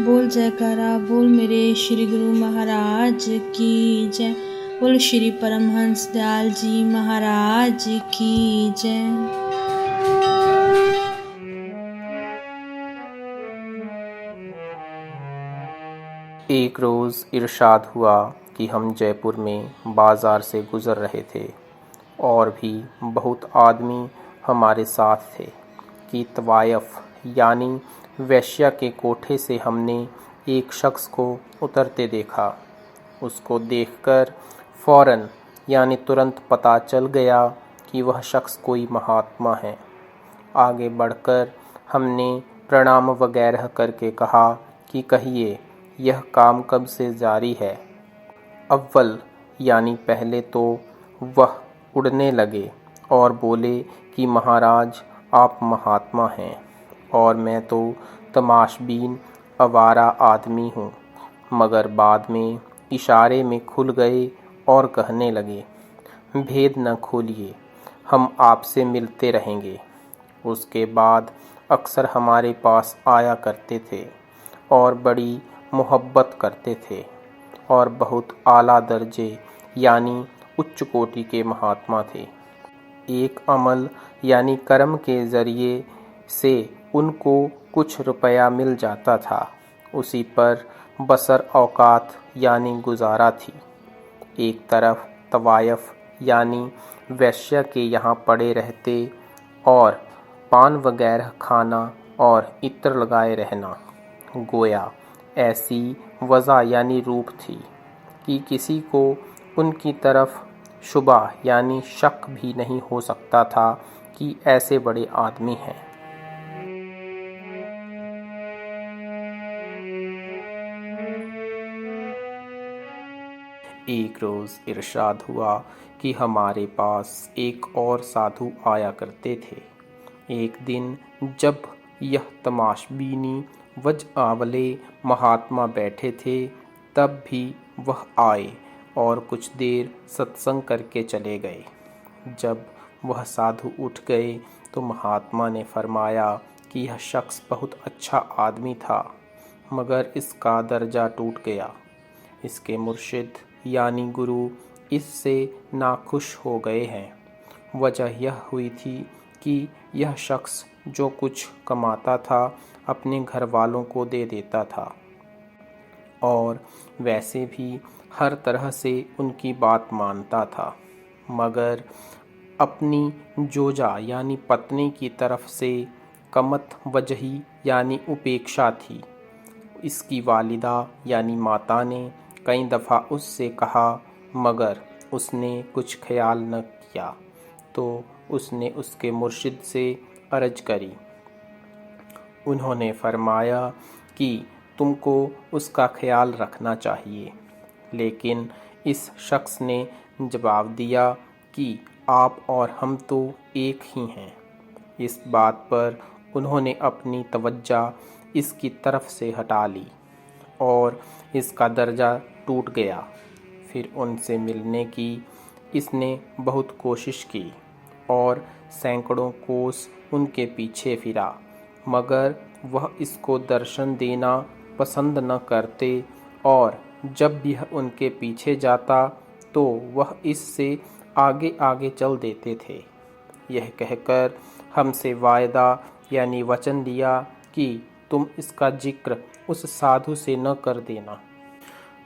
बोल जयकारा बोल मेरे श्री गुरु महाराज की जय। बोल श्री परमहंस दयाल जी महाराज की जय। एक रोज़ इरशाद हुआ कि हम जयपुर में बाज़ार से गुज़र रहे थे और भी बहुत आदमी हमारे साथ थे कि तवायफ यानी वेश्या के कोठे से हमने एक शख्स को उतरते देखा। उसको देखकर फ़ौरन यानी तुरंत पता चल गया कि वह शख्स कोई महात्मा है। आगे बढ़कर हमने प्रणाम वगैरह करके कहा कि कहिए यह काम कब से जारी है। अव्वल यानी पहले तो वह उड़ने लगे और बोले कि महाराज आप महात्मा हैं और मैं तो तमाशबीन आवारा आदमी हूँ। मगर बाद में इशारे में खुल गए और कहने लगे, भेद न खोलिए, हम आपसे मिलते रहेंगे। उसके बाद अक्सर हमारे पास आया करते थे और बड़ी मोहब्बत करते थे और बहुत आला दर्जे यानी उच्च कोटि के महात्मा थे। एक अमल यानी कर्म के ज़रिए से उनको कुछ रुपया मिल जाता था, उसी पर बसर औकात यानी गुजारा थी। एक तरफ तवायफ यानी वैश्य के यहाँ पड़े रहते और पान वगैरह खाना और इत्र लगाए रहना, गोया ऐसी वज़ा यानी रूप थी कि किसी को उनकी तरफ शुबा यानी शक भी नहीं हो सकता था कि ऐसे बड़े आदमी हैं। एक रोज़ इरशाद हुआ कि हमारे पास एक और साधु आया करते थे। एक दिन जब यह तमाशबीनी वज आवले महात्मा बैठे थे तब भी वह आए और कुछ देर सत्संग करके चले गए। जब वह साधु उठ गए तो महात्मा ने फरमाया कि यह शख्स बहुत अच्छा आदमी था मगर इसका दर्जा टूट गया। इसके मुर्शिद यानी गुरु इससे नाखुश हो गए हैं। वजह यह हुई थी कि यह शख्स जो कुछ कमाता था अपने घर वालों को दे देता था और वैसे भी हर तरह से उनकी बात मानता था, मगर अपनी जोजा यानी पत्नी की तरफ से कमत वजही यानी उपेक्षा थी। इसकी वालिदा यानी माता ने कई दफ़ा उससे कहा मगर उसने कुछ ख्याल न किया, तो उसने उसके मुर्शिद से अर्ज करी। उन्होंने फरमाया कि तुमको उसका ख्याल रखना चाहिए, लेकिन इस शख्स ने जवाब दिया कि आप और हम तो एक ही हैं। इस बात पर उन्होंने अपनी तवज्जो इसकी तरफ से हटा ली और इसका दर्जा टूट गया। फिर उनसे मिलने की इसने बहुत कोशिश की और सैकड़ों कोस उनके पीछे फिरा, मगर वह इसको दर्शन देना पसंद न करते और जब भी उनके पीछे जाता तो वह इससे आगे आगे चल देते थे। यह कहकर हमसे वायदा यानी वचन लिया कि तुम इसका जिक्र उस साधु से न कर देना।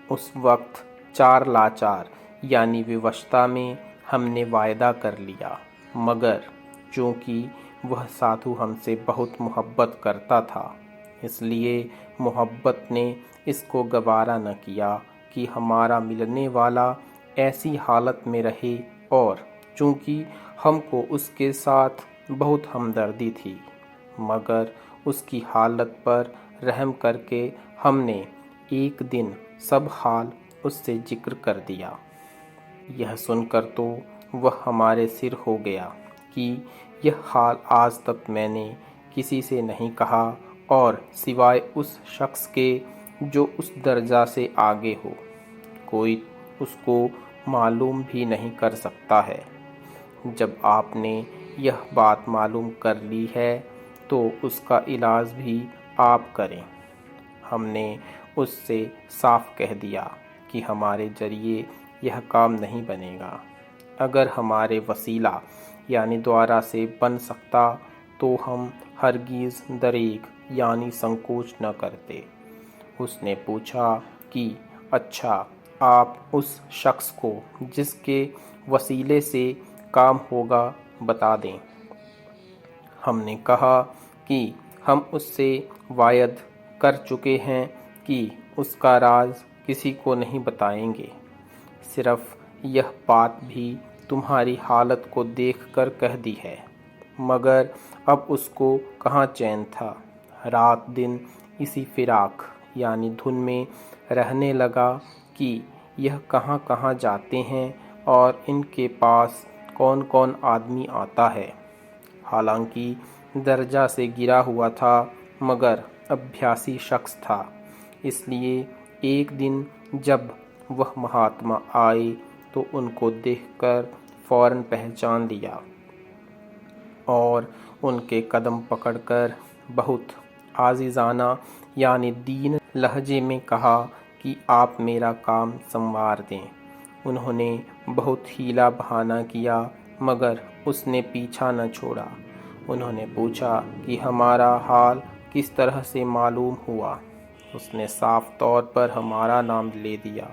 उस वक्त चार लाचार यानी विवशता में हमने वायदा कर लिया, मगर चूँकि वह साधु हमसे बहुत मोहब्बत करता था इसलिए मोहब्बत ने इसको गवारा न किया कि हमारा मिलने वाला ऐसी हालत में रहे, और चूँकि हमको उसके साथ बहुत हमदर्दी थी मगर उसकी हालत पर रहम करके हमने एक दिन सब हाल उससे जिक्र कर दिया। यह सुनकर तो वह हमारे सिर हो गया कि यह हाल आज तक मैंने किसी से नहीं कहा और सिवाय उस शख्स के जो उस दर्जा से आगे हो, कोई उसको मालूम भी नहीं कर सकता है। जब आपने यह बात मालूम कर ली है तो उसका इलाज भी आप करें। हमने उससे साफ कह दिया कि हमारे जरिए यह काम नहीं बनेगा। अगर हमारे वसीला यानी द्वारा से बन सकता तो हम हरगिज़ दरेग यानी संकोच न करते। उसने पूछा कि अच्छा, आप उस शख्स को जिसके वसीले से काम होगा बता दें। हमने कहा कि हम उससे वायद कर चुके हैं कि उसका राज किसी को नहीं बताएंगे। सिर्फ यह बात भी तुम्हारी हालत को देखकर कह दी है। मगर अब उसको कहाँ चैन था। रात दिन इसी फिराक यानी धुन में रहने लगा कि यह कहाँ कहाँ जाते हैं और इनके पास कौन कौन आदमी आता है। हालांकि दर्जा से गिरा हुआ था मगर अभ्यासी शख्स था, इसलिए एक दिन जब वह महात्मा आए तो उनको देखकर फौरन पहचान लिया और उनके कदम पकड़कर बहुत आजिज़ाना यानी दीन लहजे में कहा कि आप मेरा काम संवार दें। उन्होंने बहुत हीला बहाना किया मगर उसने पीछा न छोड़ा। उन्होंने पूछा कि हमारा हाल किस तरह से मालूम हुआ। उसने साफ तौर पर हमारा नाम ले दिया।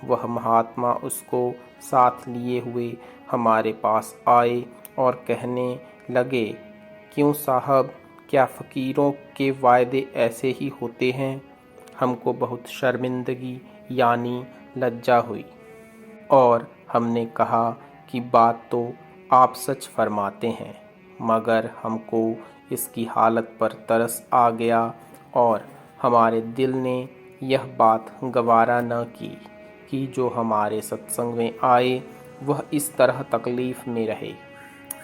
वह महात्मा उसको साथ लिए हुए हमारे पास आए और कहने लगे, क्यों साहब, क्या फ़कीरों के वायदे ऐसे ही होते हैं? हमको बहुत शर्मिंदगी यानी लज्जा हुई और हमने कहा कि बात तो आप सच फरमाते हैं, मगर हमको इसकी हालत पर तरस आ गया और हमारे दिल ने यह बात गवारा न की कि जो हमारे सत्संग में आए वह इस तरह तकलीफ़ में रहे।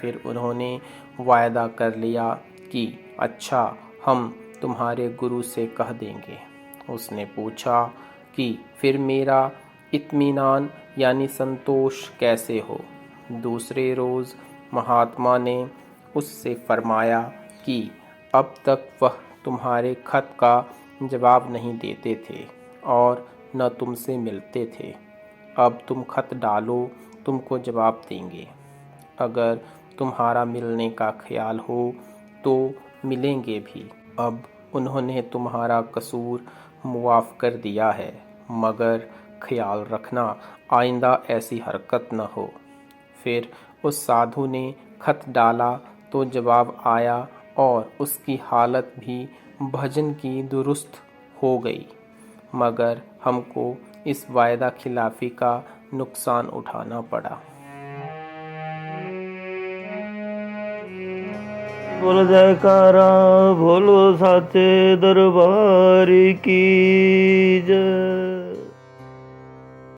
फिर उन्होंने वायदा कर लिया कि अच्छा, हम तुम्हारे गुरु से कह देंगे। उसने पूछा कि फिर मेरा इत्मीनान यानी संतोष कैसे हो। दूसरे रोज़ महात्मा ने उससे फरमाया कि अब तक वह तुम्हारे खत का जवाब नहीं देते थे और न तुमसे मिलते थे। अब तुम खत डालो, तुमको जवाब देंगे। अगर तुम्हारा मिलने का ख्याल हो तो मिलेंगे भी। अब उन्होंने तुम्हारा कसूर मुआफ़ कर दिया है, मगर ख्याल रखना आइंदा ऐसी हरकत न हो। फिर उस साधु ने खत डाला तो जवाब आया और उसकी हालत भी भजन की दुरुस्त हो गई, मगर हमको इस वायदा खिलाफ़ी का नुकसान उठाना पड़ा। बोल जयकारा भोलो साचे दरबार की जय।